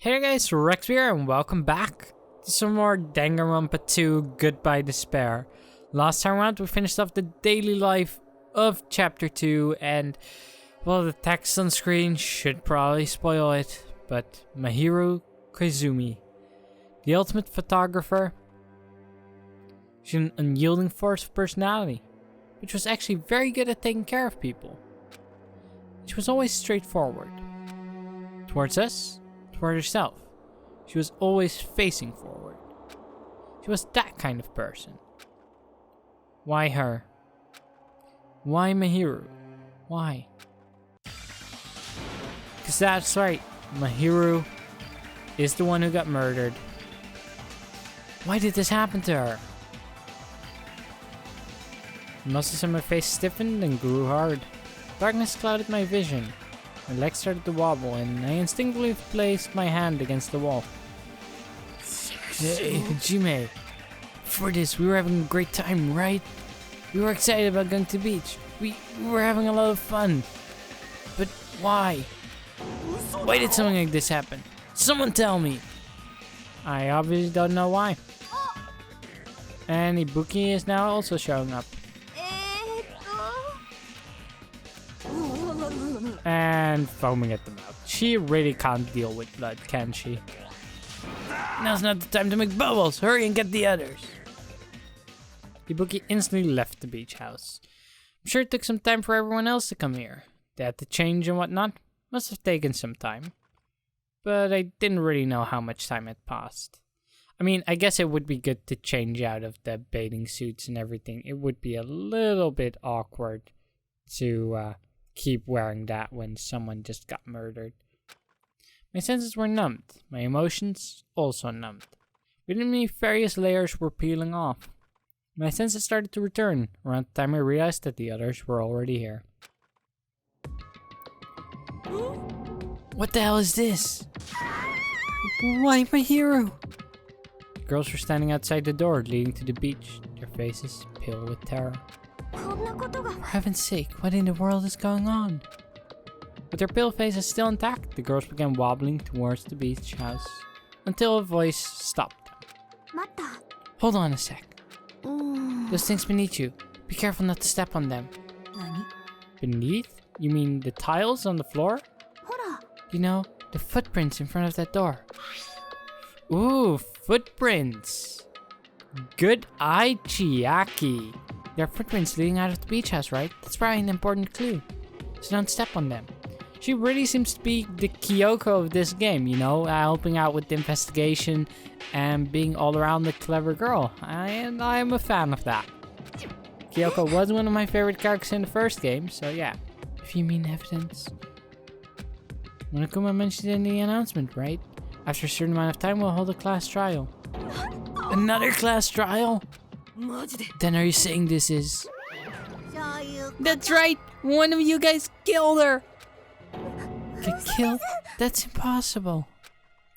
Hey guys, Raxby here and welcome back to some more Danganronpa 2 Goodbye Despair. Last time around we finished off the daily life of chapter 2 and, well, the text on screen should probably spoil it, but Mahiru Koizumi, the ultimate photographer, she's an unyielding force of personality, which was actually very good at taking care of people. She was always straightforward. Towards us, toward herself. She was always facing forward. She was that kind of person. Why her? Why Mahiru? Why? Because that's right, Mahiru is the one who got murdered. Why did this happen to her? The muscles in my face stiffened and grew hard. Darkness clouded my vision. My legs started to wobble and I instinctively placed my hand against the wall. Hey, Hajime, for this we were having a great time, right? We were excited about going to the beach. We were having a lot of fun. But why? Why did something like this happen? Someone tell me! I obviously don't know why. And Ibuki is now also showing up. And foaming at the mouth. She really can't deal with blood, can she? Now's not the time to make bubbles! Hurry and get the others! Ibuki instantly left the beach house. I'm sure it took some time for everyone else to come here. They had to change and whatnot. Must have taken some time. But I didn't really know how much time had passed. I mean, I guess it would be good to change out of the bathing suits and everything. It would be a little bit awkward to keep wearing that when someone just got murdered. My senses were numbed. My emotions also numbed. Within me, various layers were peeling off. My senses started to return around the time I realized that the others were already here. What the hell is this? Why Mahiru? The girls were standing outside the door leading to the beach, their faces pale with terror. For heaven's sake, what in the world is going on? With their pale faces still intact, the girls began wobbling towards the beach house until a voice stopped them. Hold on a sec. Those things beneath you. Be careful not to step on them. Beneath? You mean the tiles on the floor? You know, the footprints in front of that door. Ooh, footprints. Good eye, Chiaki. There are footprints leading out of the beach house, right? That's probably an important clue. So don't step on them. She really seems to be the Kyoko of this game, you know, helping out with the investigation and being all around the clever girl. And I am a fan of that. Kyoko was one of my favorite characters in the first game, so yeah. If you mean evidence. Monokuma mentioned it in the announcement, right? After a certain amount of time, we'll hold a class trial. Another class trial? Then are you saying this is... That's right! One of you guys killed her! Get killed? That's impossible.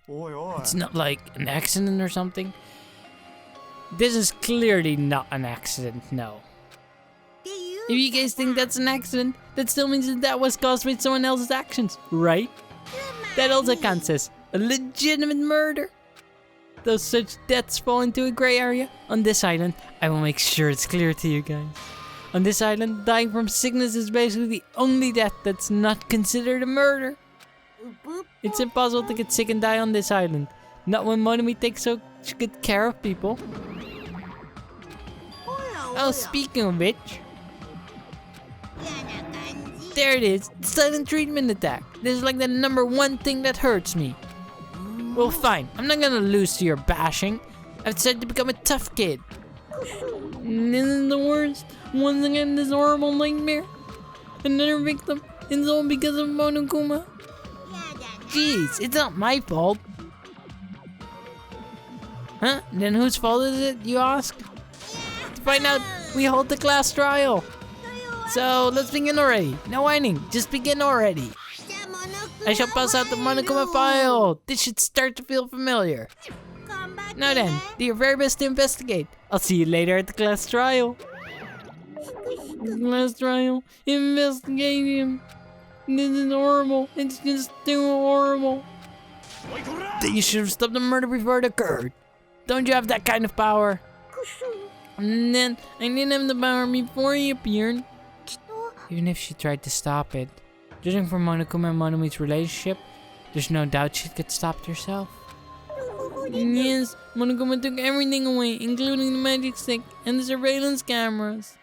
It's not like an accident or something. This is clearly not an accident, no. If you guys think that's an accident, that still means that was caused by someone else's actions, right? That also counts as a legitimate murder. Though such deaths fall into a gray area, on this island, I will make sure it's clear to you guys. On this island, dying from sickness is basically the only death that's not considered a murder. It's impossible to get sick and die on this island. Not when Monokuma takes so good care of people. Oh, speaking of which... There it is, silent treatment attack. This is like the #1 thing that hurts me. Well, fine. I'm not gonna lose to your bashing. I've decided to become a tough kid. And isn't the worst? Once again, this horrible nightmare. Another victim. And all because of Monokuma. Jeez, it's not my fault. Huh? Then whose fault is it, you ask? To find out, we hold the class trial. So, let's begin already. No whining. Just begin already. I shall pass out the Monokuma file. This should start to feel familiar. Now then, do your very best to investigate. I'll see you later at the class trial. Class trial. Investigation. This is horrible. It's just too horrible. Then you should have stopped the murder before it occurred. Don't you have that kind of power? And then I didn't have the power before he appeared. Even if she tried to stop it, judging from Monokuma and Monomi's relationship, there's no doubt she'd get stopped herself. Yes, Monokuma took everything away, including the magic stick and the surveillance cameras.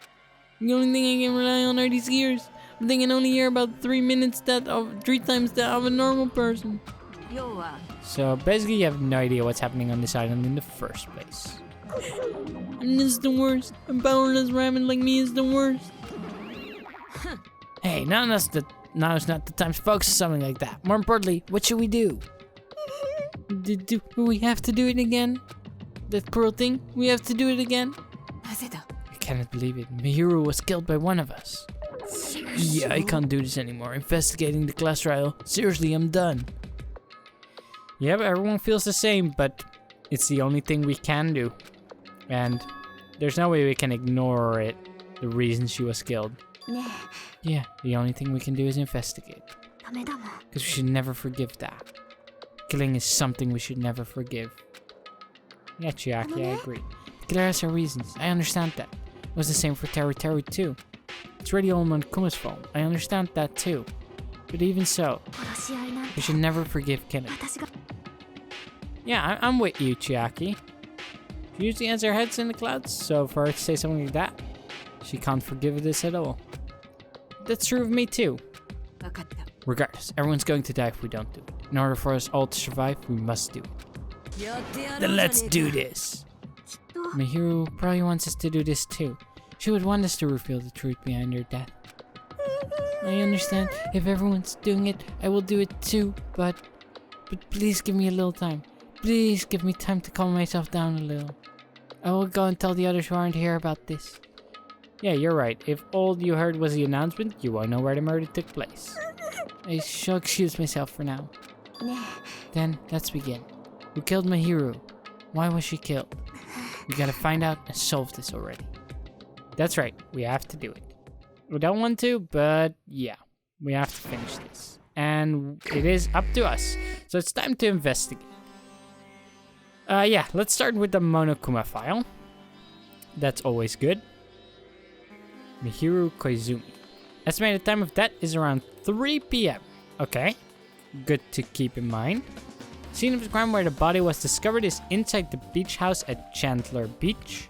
The only thing I can rely on are these ears, but they can only hear about 3 times that of a normal person. So basically you have no idea what's happening on this island in the first place. And this is the worst. A powerless rabbit like me is the worst. Hey, now is not the time to focus on something like that. More importantly, what should we do? Do we have to do it again? That cruel thing? We have to do it again? I cannot believe it. Mihiru was killed by one of us. Yeah, I can't do this anymore. Investigating the class trial. Seriously, I'm done. Yeah, but everyone feels the same, but it's the only thing we can do. And there's no way we can ignore it, the reason she was killed. Yeah, the only thing we can do is investigate. Because we should never forgive that. Killing is something we should never forgive. Yeah, Chiaki, I agree. The killer has her reasons. I understand that. It was the same for Teru too. It's really all Monokuma's fault. I understand that too. But even so, we should never forgive killing. Yeah, I'm with you, Chiaki. She usually has her heads in the clouds, so for her to say something like that, she can't forgive this at all. That's true of me too. Regardless, everyone's going to die if we don't do it. In order for us all to survive, we must do it. Then let's do this! Mihiru probably wants us to do this too. She would want us to reveal the truth behind her death. I understand. If everyone's doing it, I will do it too, but please give me a little time. Please give me time to calm myself down a little. I will go and tell the others who aren't here about this. Yeah, you're right. If all you heard was the announcement, you won't know where the murder took place. I shall excuse myself for now. Then, let's begin. Who killed Mihiru? Why was she killed? We gotta find out and solve this already. That's right, we have to do it. We don't want to, but yeah, we have to finish this. And it is up to us. So it's time to investigate. Yeah, let's start with the Monokuma file. That's always good. Mihiru Koizumi. Estimated time of death is around 3 p.m. Okay, good to keep in mind. Scene of the crime where the body was discovered is inside the beach house at Chandler Beach.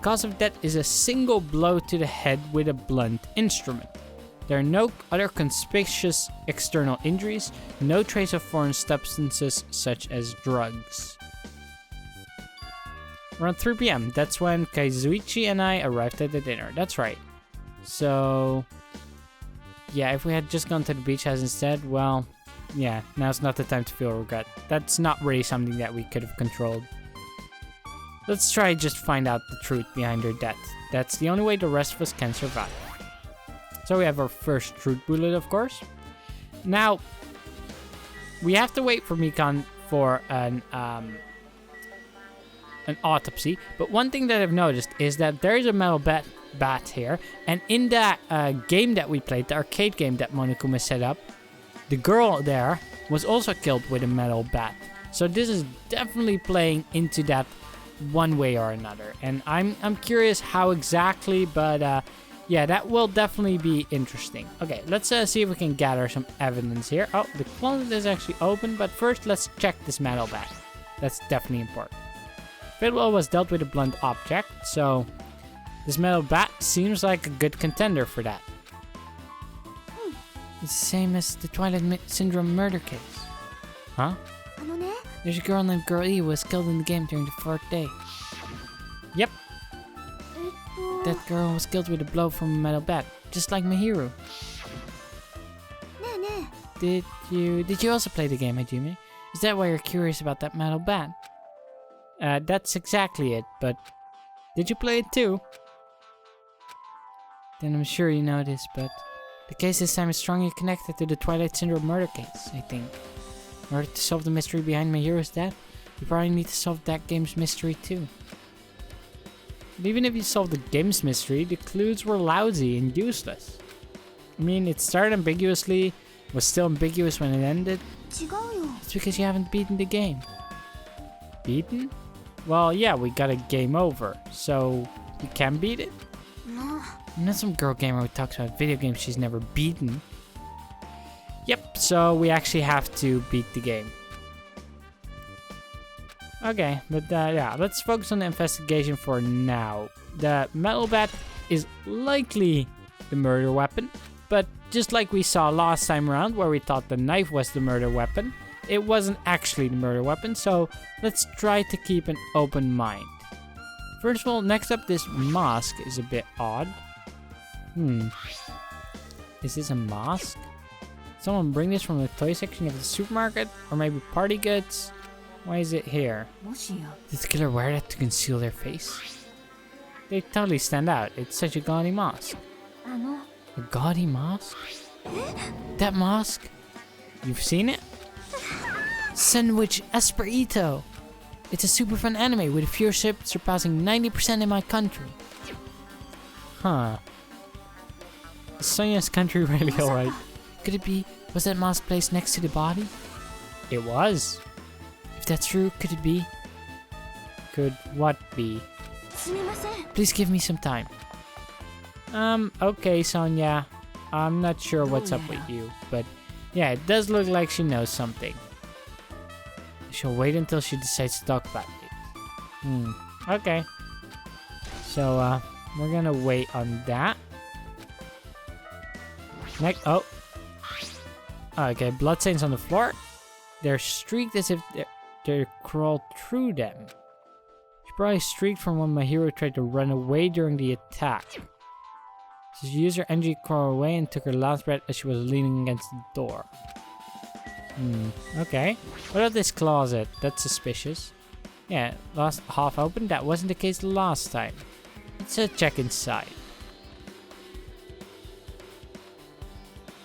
Cause of death is a single blow to the head with a blunt instrument. There are no other conspicuous external injuries, no trace of foreign substances such as drugs. Around 3 p.m. That's when Kaizuichi and I arrived at the dinner. That's right. So, yeah, if we had just gone to the beach house instead, well, yeah, now's not the time to feel regret. That's not really something that we could have controlled. Let's try just find out the truth behind her death. That's the only way the rest of us can survive. So we have our first truth bullet, of course. Now, we have to wait for Mikan for an autopsy, but one thing that I've noticed is that there is a metal bat here, and in that game that we played, the arcade game that Monokuma set up, the girl there was also killed with a metal bat. So this is definitely playing into that one way or another, and I'm curious how exactly, but yeah, that will definitely be interesting. Okay, let's see if we can gather some evidence here. Oh, the closet is actually open, but first let's check this metal bat. That's definitely important. Fidwell was dealt with a blunt object, so this metal bat seems like a good contender for that. It's the same as the Twilight Syndrome murder case. Huh? There's a girl named Girl E who was killed in the game during the 4th day. Yep. That girl was killed with a blow from a metal bat, just like Mihiru. Did you also play the game, Hajime? Is that why you're curious about that metal bat? That's exactly it, but did you play it too? Then I'm sure you know this, but the case this time is strongly connected to the Twilight Syndrome murder case, I think. In order to solve the mystery behind Mihiru's death, you probably need to solve that game's mystery too. But even if you solve the game's mystery, the clues were lousy and useless. I mean, it started ambiguously, was still ambiguous when it ended. It's because you haven't beaten the game. Beaten? Well, yeah, we got a game over, so you can beat it? I'm not some girl gamer who talks about video games she's never beaten. Yep, so we actually have to beat the game. Okay, but yeah, let's focus on the investigation for now. The metal bat is likely the murder weapon, but just like we saw last time around where we thought the knife was the murder weapon, it wasn't actually the murder weapon, so let's try to keep an open mind. First of all, next up, this mask is a bit odd. Is this a mask? Someone bring this from the toy section of the supermarket? Or maybe party goods? Why is it here? Did the killer wear that to conceal their face? They totally stand out. It's such a gaudy mask. A gaudy mask? That mask? You've seen it? Sandwich Esperito! It's a super fun anime with a viewership surpassing 90% in my country. Huh. Is Sonya's country really alright? Could it be, was that mask placed next to the body? It was. If that's true, could it be? Could what be? Please give me some time. Okay, Sonya. I'm not sure what's up with you, but yeah, it does look like she knows something. She'll wait until she decides to talk about it. Okay. So, we're gonna wait on that. Next, oh. Okay, bloodstains on the floor. They're streaked as if they crawled through them. She probably streaked from when my hero tried to run away during the attack. So she used her energy to crawl away and took her last breath as she was leaning against the door. Okay. What about this closet? That's suspicious. Yeah, last half open. That wasn't the case last time. Let's check inside.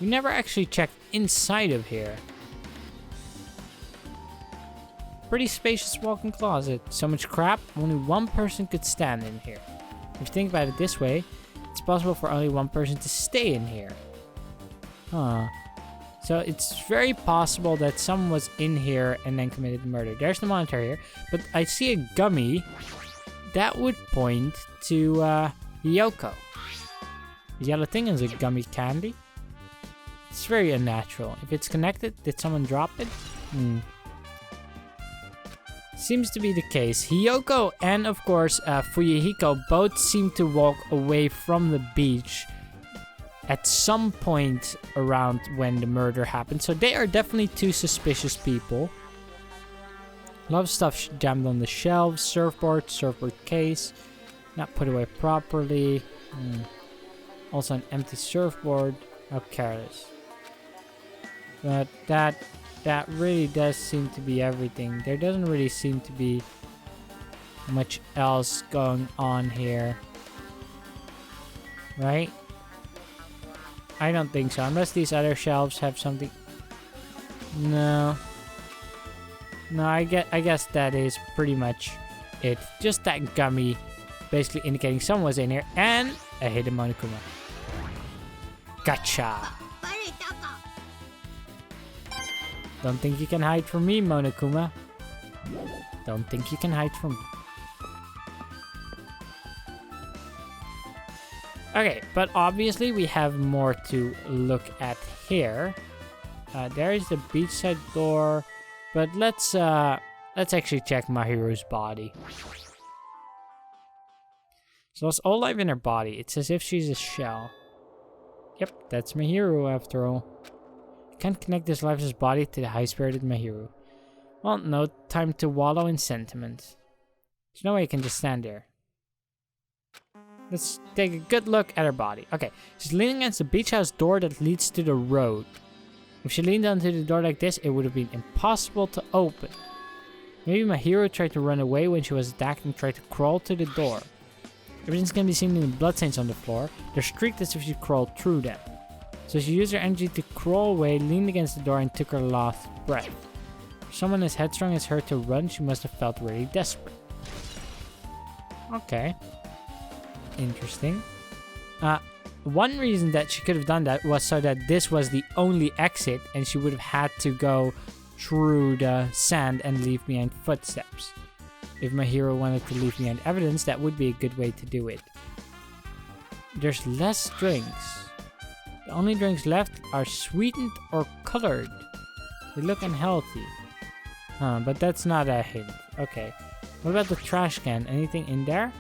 We never actually checked inside of here. Pretty spacious walk-in closet. So much crap, only one person could stand in here. If you think about it this way, it's possible for only one person to stay in here. Huh. So it's very possible that someone was in here and then committed murder. There's the monitor here, but I see a gummy. That would point to Yoko. The yellow thing is a gummy candy. It's very unnatural. If it's connected, did someone drop it? Seems to be the case. Hiyoko and of course Fuyuhiko both seem to walk away from the beach at some point around when the murder happened. So they are definitely two suspicious people. A lot of stuff jammed on the shelves. Surfboard case. Not put away properly. Also an empty surfboard. How careless. But that really does seem to be everything. There doesn't really seem to be much else going on here. Right? I don't think so. Unless these other shelves have something. No. No, I guess that is pretty much it. Just that gummy basically indicating someone was in here. And a hidden Monokuma. Gotcha. Don't think you can hide from me, Monokuma. Don't think you can hide from me. Okay, but obviously we have more to look at here. There is the beachside door, but let's actually check Mahiru's body. So lost all life in her body. It's as if she's a shell. Yep, that's Mahiru after all. Can't connect this lifeless body to the high-spirited Mahiru. Well, no time to wallow in sentiment. There's no way you can just stand there. Let's take a good look at her body. Okay, she's leaning against the beach house door that leads to the road. If she leaned onto the door like this, it would have been impossible to open. Maybe Mahiru tried to run away when she was attacked and tried to crawl to the door. Everything's can be seen in the bloodstains on the floor. They're streaked as if she crawled through them. So she used her energy to crawl away, leaned against the door, and took her last breath. For someone as headstrong as her to run, she must have felt really desperate. Okay. Interesting. one reason that she could have done that was so that this was the only exit and she would have had to go through the sand and leave behind footsteps. If my hero wanted to leave behind evidence, that would be a good way to do it. There's less drinks. The only drinks left are sweetened or colored. They look unhealthy. But that's not a hint. Okay. What about the trash can? Anything in there?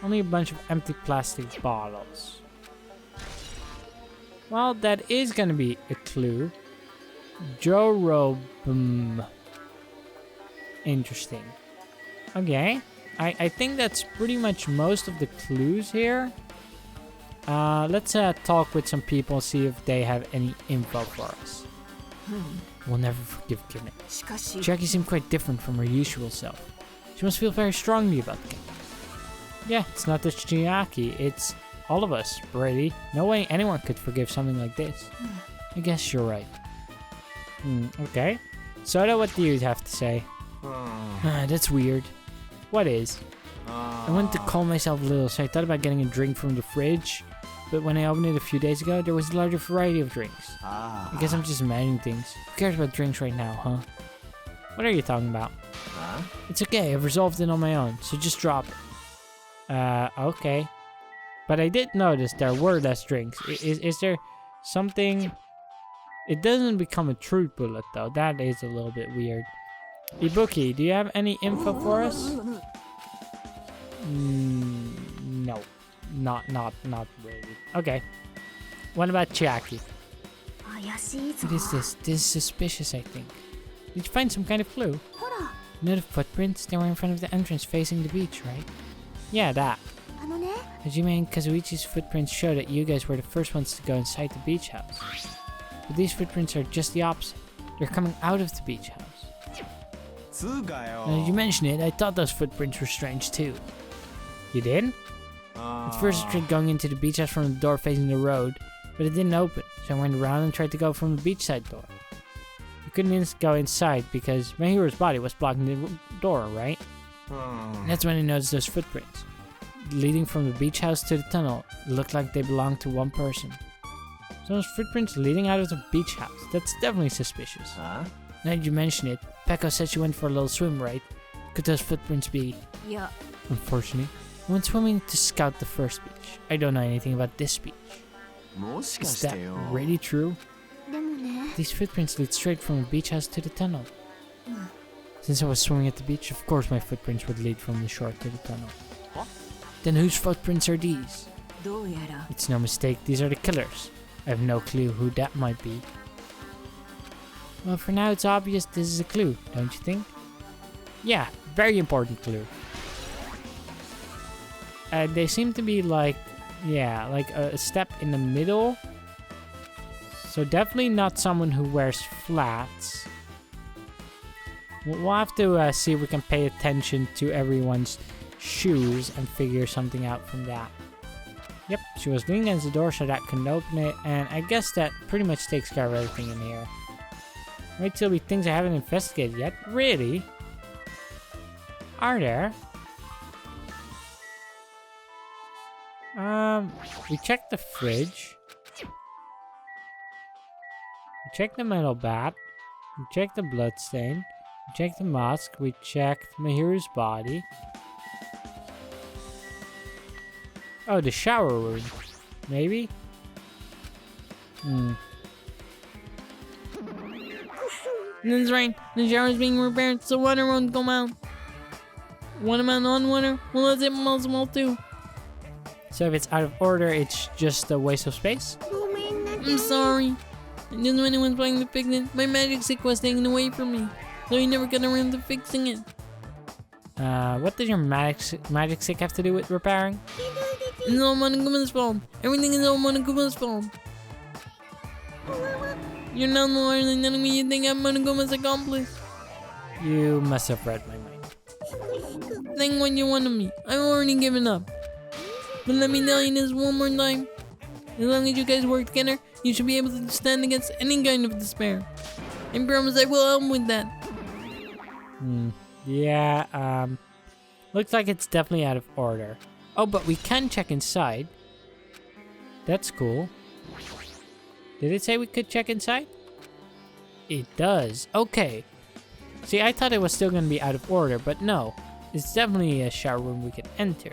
Only a bunch of empty plastic bottles. Well, that is gonna be a clue. Jorobum. Interesting. Okay. I think that's pretty much most of the clues here. Let's talk with some people, see if they have any info for us. We'll never forgive Kine. Chiaki seemed quite different from her usual self. She must feel very strongly about Kine. Yeah, it's not just Chiaki, it's all of us, Brady. No way anyone could forgive something like this. I guess you're right. Okay. Soda, what do you have to say? That's weird. What is? I wanted to calm myself a little, so I thought about getting a drink from the fridge. But when I opened it a few days ago, there was a larger variety of drinks. I guess I'm just imagining things. Who cares about drinks right now, huh? What are you talking about? It's okay, I've resolved it on my own, so just drop it. Okay. But I did notice there were less drinks. Is there something... It doesn't become a truth bullet, though. That is a little bit weird. Ibuki, do you have any info for us? No. Not really. Okay. What about Chiaki? What is this? This is suspicious, I think. Did you find some kind of clue? You know the footprints? They were in front of the entrance facing the beach, right? Yeah, that. Hajime and Kazuichi's footprints show that you guys were the first ones to go inside the beach house. But these footprints are just the opposite. They're coming out of the beach house. Now you mention it, I thought those footprints were strange too. You did? At first I tried going into the beach house from the door facing the road, but it didn't open, so I went around and tried to go from the beachside door. You couldn't go inside because my hero's body was blocking the door, right? That's when I noticed those footprints. Leading from the beach house to the tunnel, it looked like they belonged to one person. So those footprints leading out of the beach house, that's definitely suspicious. Now that you mention it, Pekko said she went for a little swim, right? Could those footprints be? Yeah. Unfortunately, I went swimming to scout the first beach. I don't know anything about this beach. Is that really true? These footprints lead straight from the beach house to the tunnel. Since I was swimming at the beach, of course my footprints would lead from the shore to the tunnel. Then whose footprints are these? It's no mistake, these are the killers. I have no clue who that might be. Well, for now it's obvious this is a clue, don't you think? Yeah, very important clue. They seem to be like, yeah, like a step in the middle. So definitely not someone who wears flats. We'll have to see if we can pay attention to everyone's shoes and figure something out from that. Yep, she was leaning against the door so that couldn't open it, and I guess that pretty much takes care of everything in here. Wait till we things I haven't investigated yet. Really? Are there? We checked the fridge. We checked the metal bat. We checked the bloodstain. We checked the mask. We checked Mahiru's body. Oh, the shower room. Maybe? That's right. The shower is being repaired, so water won't come out. One amount on water? Well, that's impossible too. So if it's out of order, it's just a waste of space? I'm sorry. And then when anyone trying to fix it, my magic stick was taken away from me. So I never got around to fixing it. What does your magic stick have to do with repairing? It's all Monokuma's fault. Everything is all Monokuma's fault. You're not more than telling me you think I'm Monokuma's accomplice. You must have read my mind. Think what you want of me. I've already given up. But let me tell you this one more time. As long as you guys work together, you should be able to stand against any kind of despair. I promise I will help with that. Yeah, looks like it's definitely out of order. Oh, but we can check inside. That's cool. Did it say we could check inside? It does. Okay. See, I thought it was still going to be out of order, but no. It's definitely a shower room we can enter.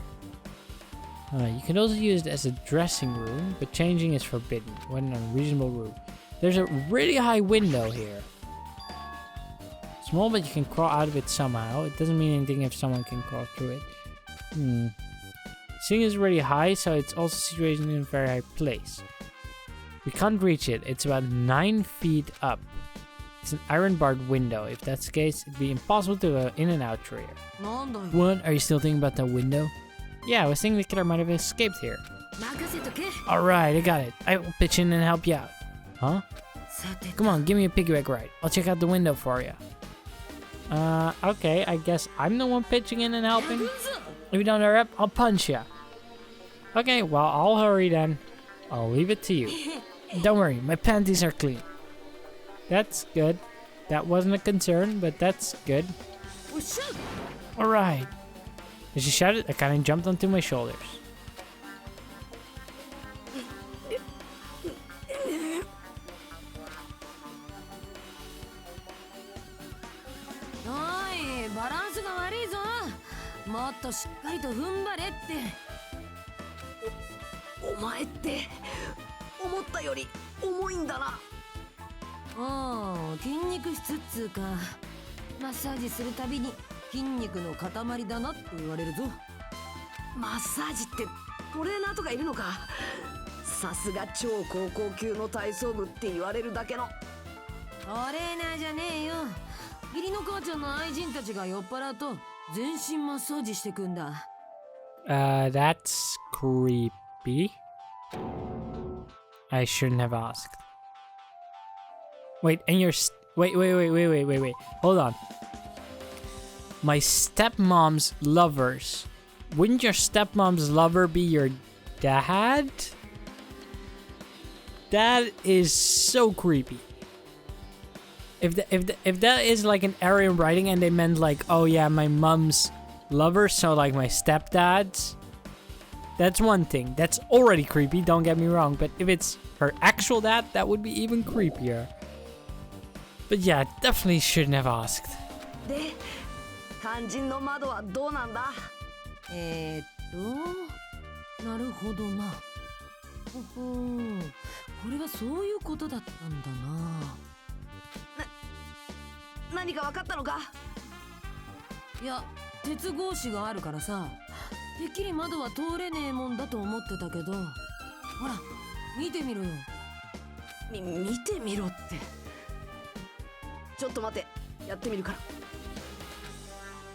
You can also use it as a dressing room, but changing is forbidden when on a reasonable route. There's a really high window here. Small, but you can crawl out of it somehow. It doesn't mean anything if someone can crawl through it. Seeing is really high, so it's also situated in a very high place. We can't reach it. It's about 9 feet up. It's an iron-barred window. If that's the case, it'd be impossible to go in and out through here. What? Are you still thinking about that window? Yeah, I was thinking the killer might have escaped here. Alright, I got it. I will pitch in and help you out. Huh? Come on, give me a piggyback ride. I'll check out the window for you. Okay, I guess I'm the one pitching in and helping. If you don't hurry up, I'll punch you. Okay, well, I'll hurry then. I'll leave it to you. Don't worry, my panties are clean. That's good. That wasn't a concern, but that's good. Alright. As she shouted, I kind of jumped onto my shoulders. That's creepy. I shouldn't have asked. Wait, and you're wait. Hold on. My stepmom's lovers. Wouldn't your stepmom's lover be your dad? That is so creepy. If that is like an Aryan writing and they meant like, oh yeah, my mom's lover, so like my stepdad's, that's one thing. That's already creepy, don't get me wrong. But if it's her actual dad, that would be even creepier. But yeah, definitely shouldn't have asked.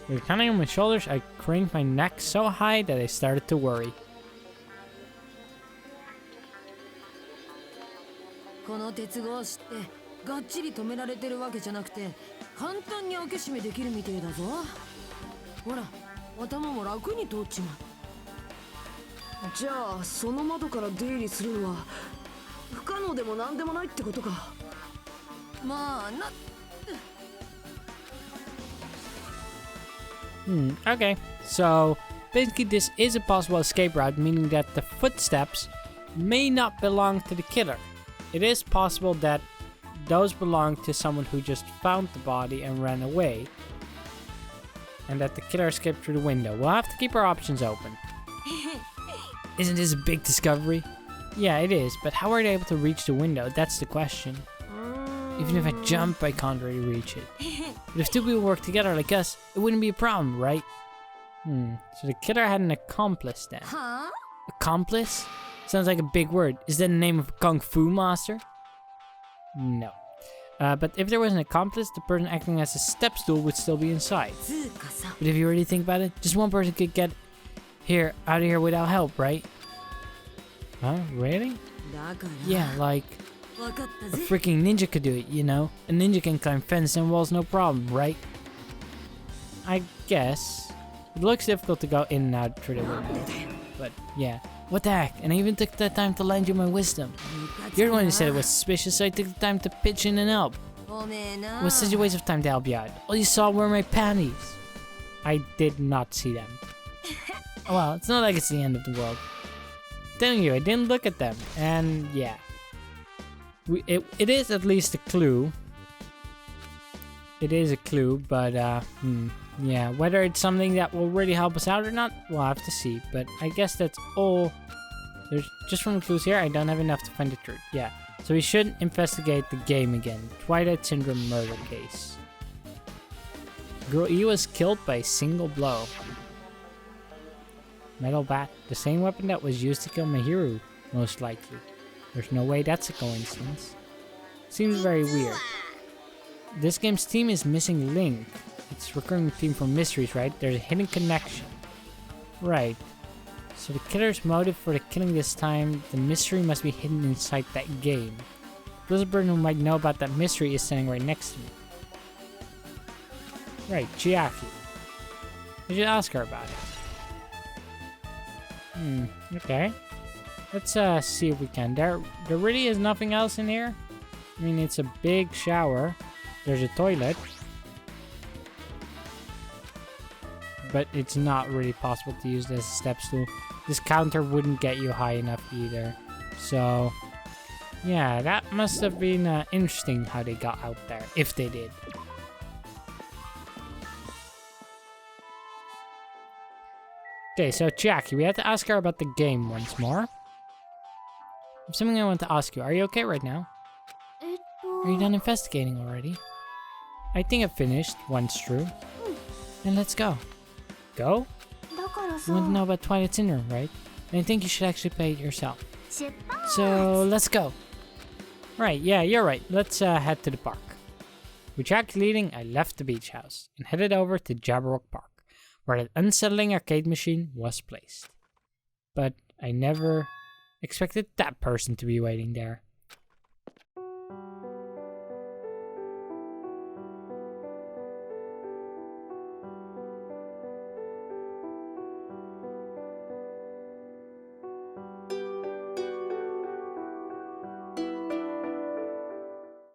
With counting on my shoulders, I craned my neck so high that I started to worry. Okay, so basically this is a possible escape route, meaning that the footsteps may not belong to the killer. It is possible that those belong to someone who just found the body and ran away, and that the killer escaped through the window. We'll have to keep our options open. Isn't this a big discovery? Yeah, it is, but how are they able to reach the window? That's the question. Even if I jump, I can't really reach it. But if two people work together like us, it wouldn't be a problem, right? So the killer had an accomplice then. Accomplice? Sounds like a big word. Is that the name of a kung fu master? No. But if there was an accomplice, the person acting as a step stool would still be inside. But if you really think about it, just one person could get out of here without help, right? Huh? Really? Yeah, like a freaking ninja could do it, you know? A ninja can climb fences and walls no problem, right? I guess. It looks difficult to go in and out through the window. But yeah. What the heck? And I even took the time to lend you my wisdom. You're the one who said it was suspicious, so I took the time to pitch in and help. It was such a waste of time to help you out. All you saw were my panties. I did not see them. well, it's not like it's the end of the world. I'm telling you, I didn't look at them, and yeah. It is at least a clue. It is a clue, but yeah, whether it's something that will really help us out or not, we'll have to see. But I guess that's all. There's just from the clues here, I don't have enough to find the truth. Yeah, so we should investigate the game again. Twilight Syndrome murder case. Girl E was killed by a single blow. Metal bat, the same weapon that was used to kill Mahiru, most likely. There's no way that's a coincidence. Seems very weird. This game's theme is missing link. It's recurring theme for mysteries, right? There's a hidden connection. Right. So the killer's motive for the killing this time, the mystery must be hidden inside that game. This person who might know about that mystery is standing right next to me. Right, Chiaki. I should ask her about it. Okay. Let's see if we can. There really is nothing else in here. I mean, it's a big shower. There's a toilet. But it's not really possible to use this as a step stool. This counter wouldn't get you high enough either. So, yeah, that must have been interesting how they got out there, if they did. Okay, so Chiaki, we had to ask her about the game once more. I have something I want to ask you. Are you okay right now? Are you done investigating already? I think I've finished, once true. Then let's go. Go? You want to know about Twilight Syndrome, right? And I think you should actually play it yourself. So, let's go. Right, yeah, you're right. Let's head to the park. With Chiaki leading, I left the beach house and headed over to Jabberwock Park, where that unsettling arcade machine was placed. But I never expected that person to be waiting there.